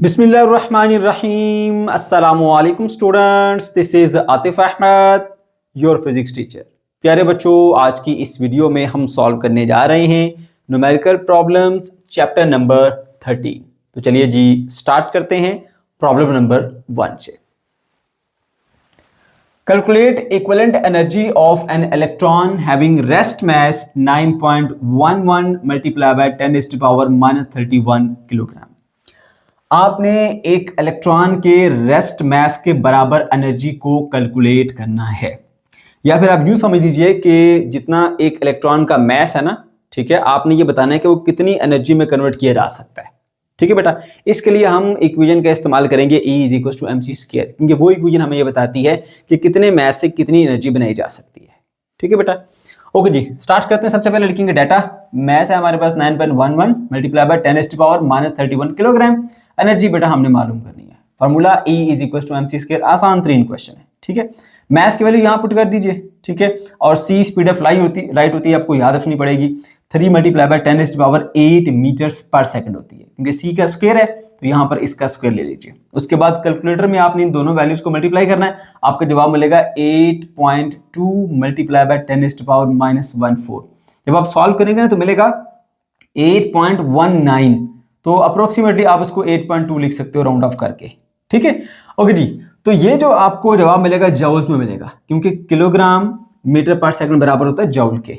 बिस्मिल्लाहिर्रहमानिर्रहीम। अस्सलामुअलैकुम students, this is Atif Ahmad, your physics teacher. प्यारे बच्चों, आज की इस वीडियो में हम सॉल्व करने जा रहे हैं न्यूमेरिकल प्रॉब्लम्स चैप्टर नंबर 13। तो चलिए जी स्टार्ट करते हैं प्रॉब्लम नंबर 1 से। Calculate equivalent energy of an electron having rest mass 9.11 multiply by 10⁻³ kilogram. आपने एक इलेक्ट्रॉन के रेस्ट मास के बराबर एनर्जी को कैलकुलेट करना है, या फिर आप यूं समझ लीजिए कि जितना एक इलेक्ट्रॉन का मास है ना, ठीक है, आपने ये बताना है कि वो कितनी एनर्जी में कन्वर्ट किया जा सकता है। ठीक है बेटा, इसके लिए हम इक्वेशन का इस्तेमाल करेंगे E = mc², क्योंकि वो इक्वेशन हमें ये बताती है कि कितने मास से कितनी एनर्जी बनाई जा सकती है। ठीक है बेटा, ओके जी स्टार्ट करते हैं। सबसे पहले लिखेंगे डाटा। मास है हमारे पास 9.11 मल्टीप्लाई बाय 10⁻³ किलोग्राम। एनर्जी बेटा हमने मालूम करनी है, फार्मूला E = mc²। आसान तरीन क्वेश्चन है। ठीक है, मास की वैल्यू यहाँ पुट कर दीजिए। ठीक है, और C स्पीड ऑफ लाइट होती है, आपको याद रखनी पड़ेगी। 3 मल्टीप्लाई बाय 10⁸ मीटर्स पर सेकंड होती है, क्योंकि C का स्क्वायर है तो यहाँ पर इसका स्क्वायर ले लीजिए। उसके बाद कैलकुलेटर में आपने इन दोनों वैल्यूज को मल्टीप्लाई करना है, आपका जवाब मिलेगा 8.2 मल्टीप्लाई बाय 10⁻⁻14। जब आप सॉल्व करेंगे ना तो मिलेगा 8.19, तो अप्रोक्सीमेटली आप इसको 8.2 लिख सकते हो राउंड ऑफ करके। ठीक है, ओके जी। तो ये जो आपको जवाब मिलेगा जॉल्स में मिलेगा, क्योंकि किलोग्राम मीटर पर सेकंड बराबर होता है जॉल के।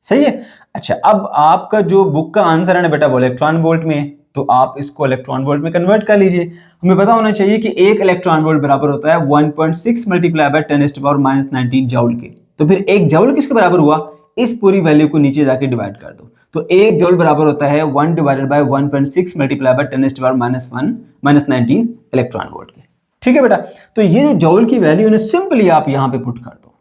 सही है। अच्छा, अब आपका जो बुक का आंसर है ना बेटा वो इलेक्ट्रॉन वोल्ट में है, तो आप इसको इलेक्ट्रॉन वोल्ट में कन्वर्ट कर लीजिए। हमें पता होना चाहिए कि एक इलेक्ट्रॉन वोल्ट बराबर होता है 1.6 मल्टीप्लाई बाय 10⁻⁻19 जॉल के। तो फिर एक जॉल किसके बराबर हुआ, इस पूरी वैल्यू को नीचे जाके डिवाइड कर दो, तो एक जॉल बराबर होता है 1 divided by 1.6 multiply by 10⁻⁻19 electron volt के। ठीक है बेटा, तो ये जो जॉल की वैल्यू है सिंपली आप यहां पे पुट कर दो।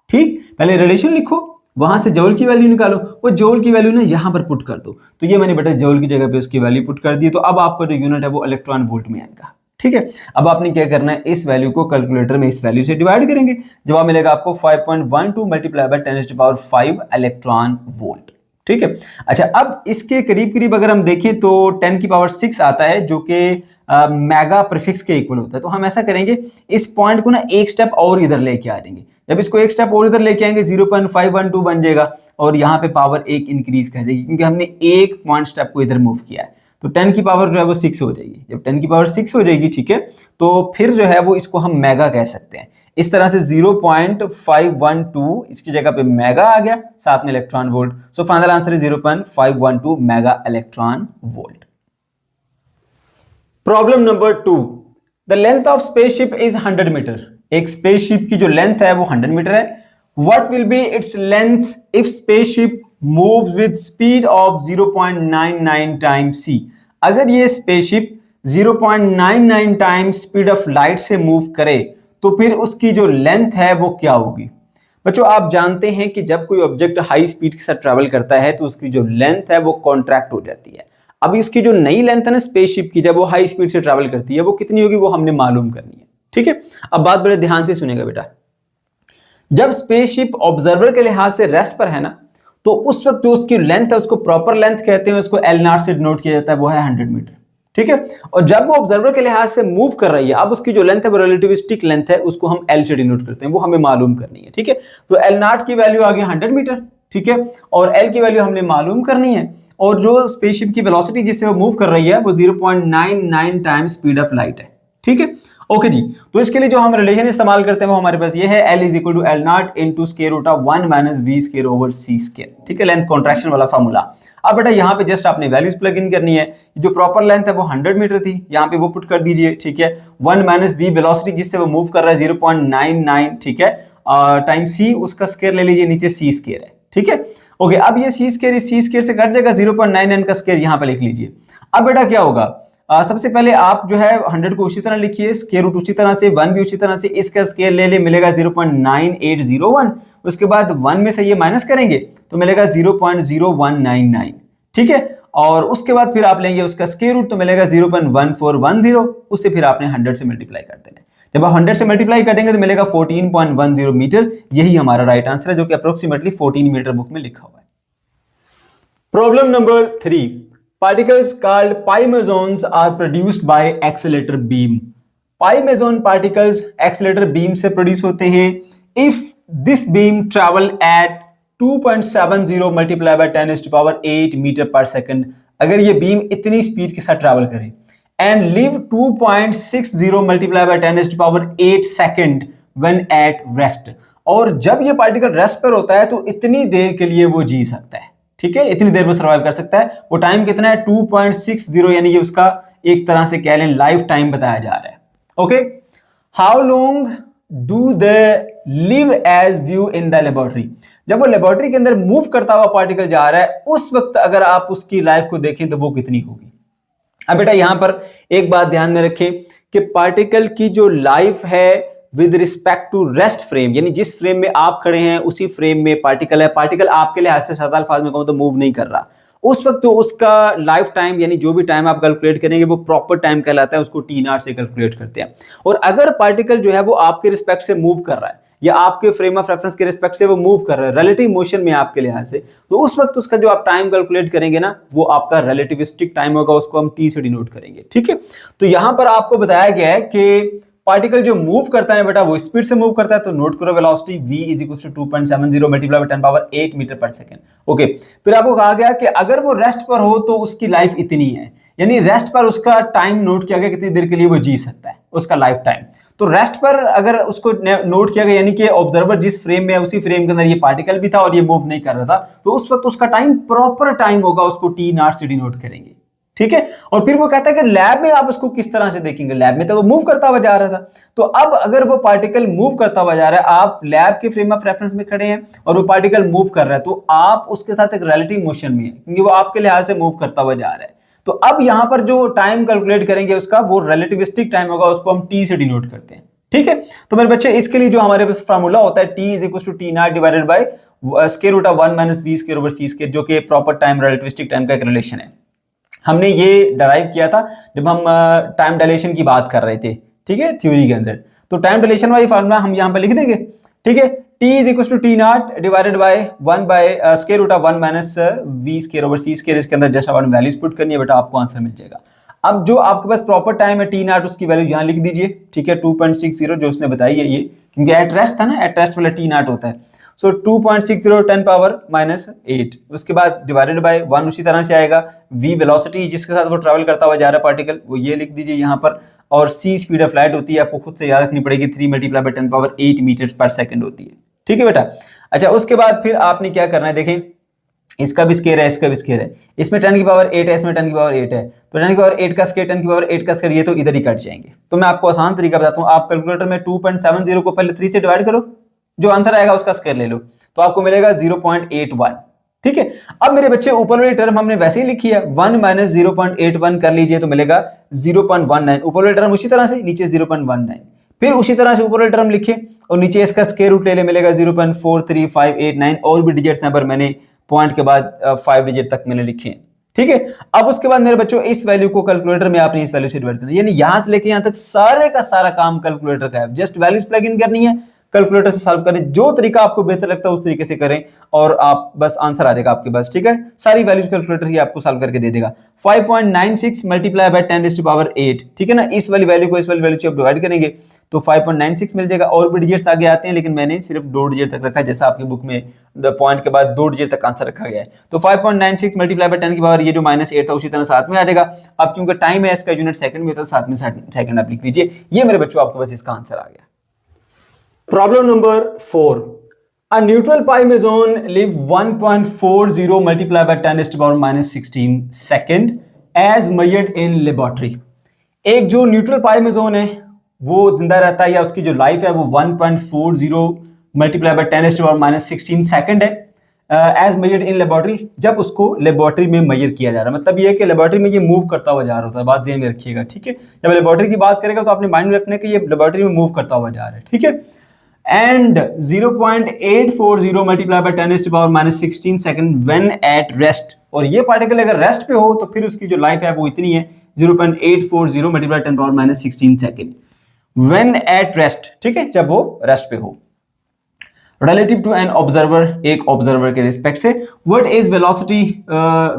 ठीक, पहले रिलेशन लिखो, वहां से जॉल की वैल्यू निकालो, वो जॉल की वैल्यू ना यहां पर पुट कर दो। तो ये मैंने बेटा जॉल की जगह पे उसकी वैल्यू पुट कर दी, तो अब आपका जो यूनिट है वो इलेक्ट्रॉन वोल्ट में आएगा। ठीक है, अब आपने क्या करना है, इस वैल्यू को कैलकुलेटर में इस वैल्यू से डिवाइड करेंगे, जवाब मिलेगा आपको 5.12 मल्टीप्लाई बाय 10⁻5 इलेक्ट्रॉन वोल्ट। ठीक है, अच्छा अब इसके करीब करीब अगर हम देखें तो 10⁻6 आता है, जो कि मेगा प्रीफिक्स के इक्वल होता है। तो हम ऐसा करेंगे, इस पॉइंट को ना एक स्टेप और इधर लेके आ जाएंगे। जब इसको एक स्टेप और इधर लेके आएंगे 0.512 बन जाएगा, और यहाँ पे पावर 1 इंक्रीज कर जाएगी, क्योंकि हमने एक पॉइंट स्टेप को इधर मूव किया है। तो 10 की पावर जो है वो 6 हो जाएगी। जब 10 की पावर 6 हो जाएगी, ठीक है, तो फिर जो है वो इसको हम मेगा कह सकते हैं। इस तरह से 0.512 इसकी जगह पे मेगा आ गया, साथ में electron volt. So final answer is 0.512 mega electron volt. Problem number 2, the length of spaceship is 100 metre. एक स्पेसशिप की जो लेंथ है वो 100 मीटर है। What will be its length if spaceship moves with speed of 0.99 times c। अगर ये spaceship 0.99 times speed of light से move करे तो फिर उसकी जो लेंथ है वो क्या होगी। बच्चों आप जानते हैं कि जब कोई ऑब्जेक्ट हाई स्पीड के साथ ट्रैवल करता है तो उसकी जो लेंथ है वो कॉन्ट्रैक्ट हो जाती है। अब इसकी जो नई लेंथ है ना स्पेसशिप की, जब वो हाई स्पीड से ट्रैवल करती है वो कितनी होगी, वो हमने मालूम करनी है। ठीक है, अब बात बड़े ध्यान से सुनेगा बेटा। जब स्पेसशिप ऑब्जर्वर के लिहाज से रेस्ट पर है ना, तो उस वक्त जो उसकी लेंथ है उसको प्रॉपर लेंथ कहते हैं, उसको L0 से डिनोट किया जाता है, वो है 100 मीटर। ठीक है, और जब वो ऑब्जर्वर के लिहाज से मूव कर रही है, अब उसकी जो लेंथ है वो रिलेटिविस्टिक लेंथ है, उसको हम L से डिनोट करते हैं, वो हमें मालूम करनी है। ठीक है, तो L0 की वैल्यू आ गई 100 मीटर। ठीक है, और L की वैल्यू हमने मालूम करनी है, और जो स्पेसशिप की वेलोसिटी जिससे वो मूव कर रही है वो 0.99 टाइम्स स्पीड ऑफ लाइट है। ठीक है, ओके जी। तो इसके लिए जो हम रिलेशन इस्तेमाल करते हैं वो हमारे पास ये है, L = L0 into √1 - v²/c²। ठीक है, लेंथ कॉन्ट्रैक्शन वाला फार्मूला। अब बेटा यहाँ पे जस्ट आपने वैल्यूज प्लग इन करनी है। जो प्रॉपर लेंथ है वो 100 मीटर थी, यहाँ पे वो पुट कर दीजिए। ठीक है, 1 - v वेलोसिटी जिससे वो मूव कर रहा है 0.99, ठीक है, टाइम c, उसका स्क्वायर ले लीजिए, नीचे c² है। ठीक है, ओके, अब ये c² इस c² से कट जाएगा, 0.99 का स्क्वायर यहाँ पे लिख लीजिए। अब बेटा क्या होगा, सबसे पहले आप जो है 100 को उसी तरह लिखिए, स्क्वायर रूट उसी तरह से, 1 भी उसी तरह से, इसका स्क्वायर ले ले, मिलेगा 0.9801। उसके बाद 1 में से ये माइनस करेंगे तो मिलेगा 0.0199। ठीक है, और उसके बाद फिर आप लेंगे उसका स्क्वायर रूट, तो मिलेगा 0.1410। उससे फिर आपने 100 से मल्टीप्लाई कर देना है। जब आप 100 से मल्टीप्लाई करेंगे तो मिलेगा 14.10 मीटर। यही हमारा राइट आंसर है, जो कि अप्रोक्सीमेटली 14 मीटर बुक में लिखा हुआ है। Problem number 3, particles called pi mesons are produced by accelerator beam. pi meson particles accelerator beam से produce होते हैं if this beam travel at 2.70 multiplied by 10 to the power 8 meter per second. अगर ये beam इतनी speed के साथ travel करे and live 2.60 multiplied by 10 to the power 8 second when at rest. और जब ये पार्टिकल रेस्ट पर होता है तो इतनी देर के लिए वो जी सकता है, ठीक है, इतनी देर वो सर्वाइव कर सकता है। वो टाइम कितना है 2.60, यानी ये उसका एक तरह से कह लें लाइफ टाइम बताया जा रहा है। Okay, how long do they live as view in the laboratory. जब वो लेबोरेटरी के अंदर मूव करता हुआ पार्टिकल जा रहा है उस वक्त अगर आप उसकी लाइफ को देखें तो वो कितनी होगी। अब बेटा यहां पर एक बात ध्यान में रखें कि पार्टिकल की जो लाइफ है with respect to rest frame, यानी जिस फ्रेम में आप खड़े हैं उसी फ्रेम में पार्टिकल है, पार्टिकल आपके लिए से सादा अल्फाज में कहूं तो मूव नहीं कर रहा, उस वक्त तो उसका लाइफ टाइम यानी जो भी टाइम आप कैलकुलेट करेंगे वो प्रॉपर टाइम कहलाता है, उसको टी नॉट से कैलकुलेट करते हैं। और अगर पार्टिकल जो है वो आपके रिस्पेक्ट से मूव कर रहा है या आपके फ्रेम ऑफ रेफरेंस के रिस्पेक्ट से वो मूव कर रहा है रिलेटिव मोशन में आपके लिहाज से, तो उस वक्त उसका जो आप टाइम कैलकुलेट करेंगे ना वो आपका रिलेटिविस्टिक टाइम होगा, उसको हम टी से डिनोट करेंगे, ठीक है। तो यहां पर आपको बताया गया है कि पार्टिकल जो मूव करता है बेटा वो स्पीड से मूव करता है, तो नोट करो velocity v is equal to 2.70 multiply by 10 power 8 metre per second. Okay, फिर आपको कहा गया कि अगर वो रेस्ट पर हो तो उसकी लाइफ इतनी है, यानी रेस्ट पर उसका टाइम नोट किया गया कितनी देर के लिए वो जी सकता है, उसका लाइफ टाइम। तो रेस्ट पर अगर उसको नोट किया गया यानी कि ऑब्जर्वर जिस फ्रेम में है उसी फ्रेम के अंदर ये पार्टिकल भी था और ये मूव नहीं कर रहा था, तो उस वक्त उसका टाइम प्रॉपर टाइम होगा, उसको टी नॉट से डिनोट करेंगे, ठीक है। और फिर वो कहता है कि लैब में आप उसको किस तरह से देखेंगे, लैब में तो वो मूव करता हुआ जा रहा था, तो अब अगर वो पार्टिकल मूव करता हुआ जा रहा है, आप लैब के फ्रेम ऑफ रेफरेंस में खड़े हैं और वो पार्टिकल मूव कर रहा है, तो आप उसके साथ एक रिलेटिव मोशन में है क्योंकि वो आपके लिहाज से मूव करता हुआ जा रहा है। तो अब यहां पर जो टाइम कैलकुलेट करेंगे उसका वो रिलेटिविस्टिक टाइम होगा, उसको हम टी से डिनोट करते हैं, ठीक है। तो मेरे बच्चे इसके लिए जो हमारे पास फार्मूला होता है t is equal to t naught divided by square root of 1 minus v square over c square, जो कि प्रॉपर टाइम रिलेटिविस्टिक टाइम का एक रिलेशन है। हमने ये डराइव किया था जब हम टाइम डायलेशन की बात कर रहे थे, ठीक है, थ्योरी के अंदर। तो टाइम डायलेशन वाली फार्मूला हम यहां पर लिख देंगे, ठीक है। t is equal to t naught divided by 1 by square root of 1 minus v square over c square, इसके अंदर जस्ट अपन वैल्यूज पुट करनी है बेटा, आपको आंसर मिल जाएगा। अब जो आपके पास प्रॉपर टाइम है टी नॉट उसकी वैल्यू यहां लिख दीजिए, ठीक है, 2.60 जो उसने बताई है ये, क्योंकि एट रेस्ट था ना, एट रेस्ट वाला टी नॉट होता है। सो 2.60 10 पावर माइनस 8, उसके बाद डिवाइडेड बाय 1 उसी तरह से आएगा। v वेलोसिटी जिसके साथ वो ट्रैवल करता हुआ जा रहा है पार्टिकल, वो ये लिख दीजिए यहाँ पर, और c स्पीड ऑफ लाइट होती है, आपको खुद से याद रखनी पड़ेगी, 3 multiply by 10 power 8 metre per second होती है, ठीक है बेटा। अच्छा, उसके बाद फिर आपने क्या करना है, देखें इसका भी स्क्वायर है, इसका भी स्क्वायर है, इसमें 10 की पावर 8 है, इसमें 10 की पावर 8 है, तो 10 की पावर 8 का स्क्वायर 10 की पावर 8 का स्क्वायर ये तो इधर ही कट जाएंगे। तो मैं आपको आसान तरीका बताता हूँ, आप कैलकुलेटर में 2.70 को पहले 3 से डिवाइड करो, जो आंसर आएगा उसका स्क्वायर ले लो, तो आपको मिलेगा 0.81, ठीक है। अब मेरे बच्चे ऊपर वाली टर्म हमने वैसे ही लिखी है, 1 माइनस 0.81 कर लीजिए तो मिलेगा 0.19, ऊपर वाली टर्म उसी तरह से, नीचे 0.19, फिर उसी तरह से ऊपर वाली टर्म लिखे और नीचे इसका स्क्वायर रूट ले ले, मिलेगा 0.43589, और भी डिजिट्स हैं पर मैंने पॉइंट के बाद 5 डिजिट तक मैंने लिखे हैं, ठीक है। अब उसके बाद मेरे बच्चों इस वैल्यू को कैलकुलेटर में आपने इस वैल्यू से डिवाइड करना है, यानी यहां से लेके यहां तक सारे का सारा काम कैलकुलेटर का है, जस्ट वैल्यूज प्लग इन करनी है, कैलकुलेटर से सॉल्व करें, जो तरीका आपको बेहतर लगता है उस तरीके से करें और आप बस आंसर आ जाएगा आपके पास, ठीक है। सारी वैल्यूज कैलकुलेटर ही आपको सॉल्व करके दे देगा। 5.96 मल्टीप्लाई बाय 10 टू पावर 8, ठीक है ना, इस वाली वैल्यू को इस वाली वैल्यू से आप डिवाइड करेंगे तो 5.96 मिल जाएगा। और भी डिजिट्स आगे आते हैं लेकिन मैंने सिर्फ 2 डिजिट तक रखा है, जैसा आपकी बुक में पॉइंट के बाद 2 डिजिट तक आंसर रखा गया है। तो 5.96 मल्टीप्लाई बाय 10 की पावर ये जो -8 था उसी तरह साथ में आ जाएगा। अब क्योंकि टाइम है इसका यूनिट सेकंड में, तो साथ में सेकंड आप लिख दीजिए। ये मेरे बच्चों आपके पास इसका आंसर आ गया। Problem number 4. A neutral pi meson live 1.40 multiplied by 10 to the power minus 16 second as measured in laboratory. एक जो न्यूट्रल पाई मेजोन है वो जिंदा रहता है या उसकी जो लाइफ है वो 1.40 multiply by 10 to the power minus 16 second है एज मेजर्ड इन लेबोरेटरी, जब उसको लेबोरेटरी में मेजर किया जा रहा है। मतलब ये है कि लेबोरेटरी में ये मूव करता हुआ जा रहा होता है, बात ध्यान में रखिएगा, ठीक है। जब लेबोरेटरी की बात करेगा तो आपने माइंड में रखना है कि ये लेबोरेटरी में मूव करता हुआ जा रहा है, ठीक है। and 0.840 multiplied by 10 to the power minus 16 second when at rest, और ये पार्टिकल अगर रेस्ट पे हो तो फिर उसकी जो लाइफ है वो इतनी है 0.840 multiplied 10 to the power minus 16 second when at rest, ठीक है, जब वो रेस्ट पे हो। relative to an observer, एक ऑब्जर्वर के रिस्पेक्ट से. What is velocity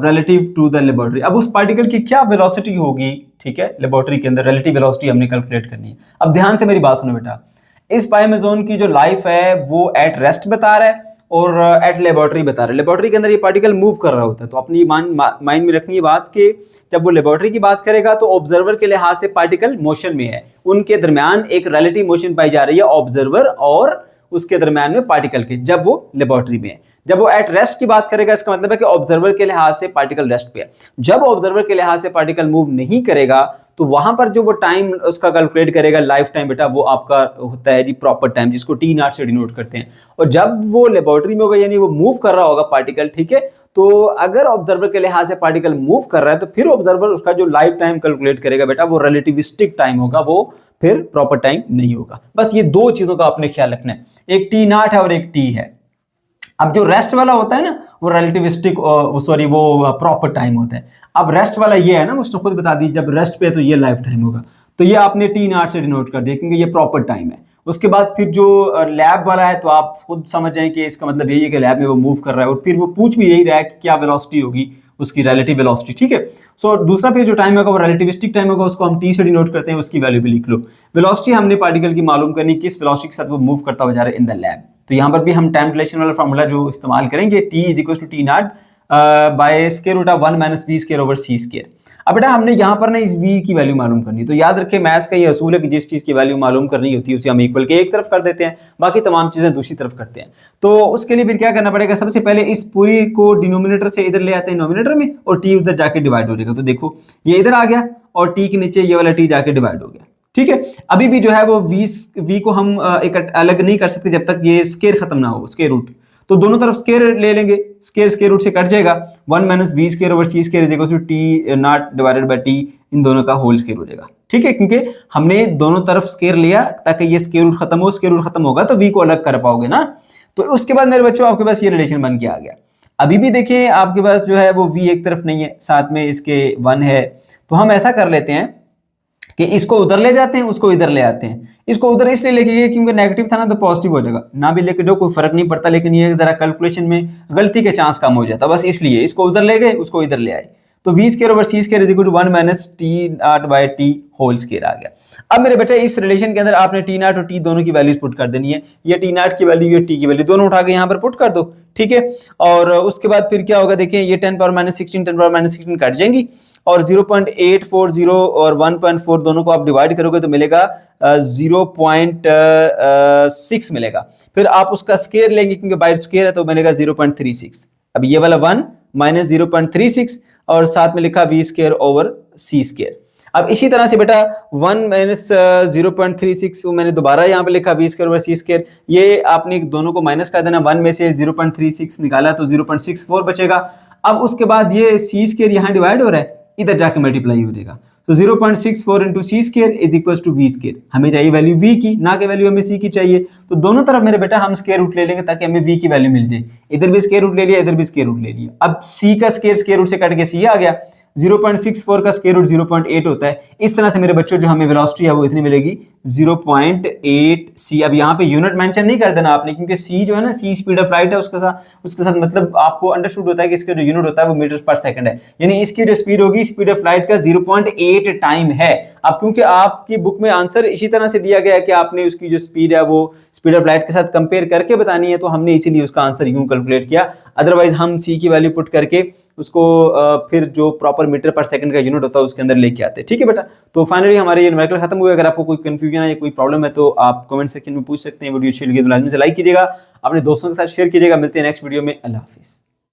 relative to the laboratory? अब उस पार्टिकल की क्या वेलोसिटी होगी, ठीक है, लेबोरेटरी के अंदर रिलेटिव वेलोसिटी हमने कैलकुलेट करनी है. अब ध्यान से मेरी बात सुनो बेटा, इस पाइमेजोन की जो लाइफ है वो एट रेस्ट बता रहा है और एट लेबोरेटरी बता रहा है. लेबोरेटरी के अंदर ये पार्टिकल मूव कर रहा होता है, तो अपनी माइंड में रखनी है बात कि जब वो लेबोरेटरी की बात करेगा तो ऑब्जर्वर के लिहाज से पार्टिकल मोशन में है, उनके दरमियान एक रिलेटिव मोशन पाई जा रही है ऑब्जर्वर और उसके दरमियान में पार्टिकल के, जब वो लेबोरेटरी में है. जब वो एट रेस्ट की बात करेगा इसका मतलब है कि ऑब्जर्वर के लिहाज से पार्टिकल रेस्ट पे है. जब ऑब्जर्वर के लिहाज से पार्टिकल मूव नहीं करेगा तो वहां पर जो वो टाइम उसका कैलकुलेट करेगा लाइफ टाइम बेटा, वो आपका होता है जी प्रॉपर टाइम, जिसको टी नॉट से डिनोट करते हैं. और जब वो लेबोरेटरी में होगा यानी वो मूव कर रहा होगा पार्टिकल, ठीक है, तो अगर ऑब्जर्वर के लिहाज से पार्टिकल मूव कर रहा है तो फिर ऑब्जर्वर उसका जो लाइफ टाइम कैलकुलेट करेगा बेटा वो रिलेटिविस्टिक टाइम होगा, वो फिर प्रॉपर टाइम नहीं होगा. बस ये दो चीजों का आपने ख्याल रखना है, एक टी नॉट है और एक टी है. अब जो रेस्ट वाला होता है ना वो रिलेटिविस्टिक वो प्रॉपर टाइम होता है. अब रेस्ट वाला ये है ना, उसने खुद बता दी जब रेस्ट पे है तो ये लाइफ टाइम होगा, तो ये आपने टी नॉट से डिनोट कर दिया क्योंकि ये प्रॉपर टाइम है. उसके बाद फिर जो लैब वाला है तो आप खुद समझ जाएं कि इसका मतलब यही है कि लैब में वो मूव कर रहा है और फिर वो पूछ भी यही रहा है कि क्या वेलोसिटी होगी उसकी, रिलेटिव वेलोसिटी, ठीक है. सो दूसरा फिर जो टाइम होगा वो रिलेटिविस्टिक टाइम होगा, उसको हम टी से डिनोट करते हैं, उसकी वैल्यू भी लिख लो. वेलोसिटी हमने पार्टिकल की मालूम करनी किस वेलोसिटी के साथ वो मूव करता हुआ जा रहा है इन द लैब. तो यहाँ पर भी हम टाइम डिलेशन वाला फार्मूला जो इस्तेमाल करेंगे, t is equal to t naught by square root of 1 minus v square over c square. अब बेटा हमने यहाँ पर ना इस v की वैल्यू मालूम करनी है, तो याद रखें मैथ्स का ये असूल है कि जिस चीज की वैल्यू मालूम करनी होती है उसे हम इक्वल के एक तरफ कर देते हैं, बाकी तमाम चीजें दूसरी तरफ करते हैं. तो उसके लिए फिर क्या करना पड़ेगा, सबसे पहले इस पूरी को डिनोमिनेटर से इधर ले आते हैं नोमिनेटर में और टी उधर जाके डिवाइड हो जाएगा. तो देखो ये इधर आ गया और टी के नीचे ये वाला टी जाके डिवाइड हो गया, ठीक है. अभी भी जो है वो v को हम एक अलग नहीं कर सकते जब तक ये स्क्वायर खत्म ना हो, स्क्वायर रूट. तो दोनों तरफ स्क्वायर ले लेंगे, स्क्वायर रूट से कट जाएगा, 1 minus v square over c square is equal to t naught divided by t, इन दोनों का होल स्क्वायर हो जाएगा, ठीक है, क्योंकि हमने दोनों तरफ स्क्वायर लिया ताकि ये स्क्वायर रूट खत्म हो, स्क्वायर रूट खत्म होगा तो वी को अलग कर पाओगे ना. तो उसके बाद मेरे बच्चों आपके पास ये रिलेशन बन के आ गया. अभी भी देखिए आपके पास जो है वो वी एक तरफ नहीं है, साथ में इसके 1 है, तो हम ऐसा कर लेते हैं कि इसको उधर ले जाते हैं, उसको इधर ले आते हैं. इसको उधर इसलिए लेके गए क्योंकि नेगेटिव था ना तो पॉजिटिव हो जाएगा, ना भी लेके जो कोई फर्क नहीं पड़ता, लेकिन ये जरा कैलकुलेशन में गलती के चांस कम हो जाता, बस इसलिए इसको उधर ले गए उसको इधर ले आए. तो v square over c square is equal to 1 minus t naught by t whole square आ गया. अब मेरे बेटे इस रिलेशन के अंदर आपने टी नॉट और टी दोनों की वैल्यूज पुट कर देनी है, ये टी नॉट की वैल्यू ये टी की वैल्यू दोनों उठा के यहाँ पर पुट कर दो, ठीक है. और उसके बाद फिर क्या होगा, देखिए ये 10 power minus 16 10 power minus 16 cut जाएंगी और 0.840 और 1.4 दोनों को आप डिवाइड करोगे तो मिलेगा 0.6 मिलेगा. फिर आप उसका स्क्वायर लेंगे क्योंकि बाहर स्क्वायर है तो मिलेगा 0.36. अब ये वाला 1 माइनस 0.36 और साथ में लिखा v square over c square. अब इसी तरह से बेटा 1 माइनस 0.36 मैंने दोबारा यहाँ पे लिखा v square over c square, ये आपने दोनों को माइनस कर देना, 1 में से 0.36 निकाला तो 0.64 बचेगा. अब उसके बाद ये सी स्क्वायर यहाँ डिवाइड हो रहा है, इधर जाके मल्टीप्लाई हो जाएगा, तो 0.64 into c square is equal to v square. हमें चाहिए वैल्यू v की, ना कि वैल्यू हमें c की चाहिए, तो दोनों तरफ मेरे बेटा हम स्क्वायर रूट ले लेंगे ताकि हमें v की वैल्यू मिल जाए. इधर भी स्क्वायर रूट ले लिया, इधर भी स्क्वायर रूट ले लिया. अब c का स्क्वायर रूट से कट के c आ गया, 0.64 का स्क्वायर रूट 0.8 होता है. इस तरह से मेरे बच्चों जो हमें वेलोसिटी है वो इतनी मिलेगी 0.8 c. अब यहाँ पे यूनिट मेंशन नहीं कर देना आपने क्योंकि c जो है ना, c स्पीड ऑफ लाइट है, उसके साथ मतलब आपको अंडरस्टूड होता है कि इसका जो यूनिट होता है वो मीटर्स पर सेकंड है, यानी इसकी जो स्पीड होगी स्पीड ऑफ लाइट का 0.8 टाइम है. अब क्योंकि आपकी बुक में आंसर इसी तरह से दिया गया है कि आपने उसकी जो स्पीड है वो स्पीड ऑफ लाइट के साथ कंपेयर करके बतानी है, तो हमने इसीलिए उसका आंसर यूं कैलकुलेट किया. अदरवाइज हम c की वैल्यू पुट करके उसको फिर जो प्रॉपर मीटर पर सेकंड का यूनिट होता है उसके अंदर लेके आते हैं, ठीक है बेटा. तो फाइनली हमारे ये न्यूमेरिकल खत्म हुए. अगर आपको कोई कंफ्यूजन है या कोई प्रॉब्लम है तो आप कमेंट सेक्शन में पूछ सकते हैं. वीडियो अच्छी लगी तो लाजमी से लाइक कीजिएगा, अपने दोस्तों के साथ शेयर कीजिएगा. मिलते हैं नेक्स्ट वीडियो में. अल्लाह हाफिज.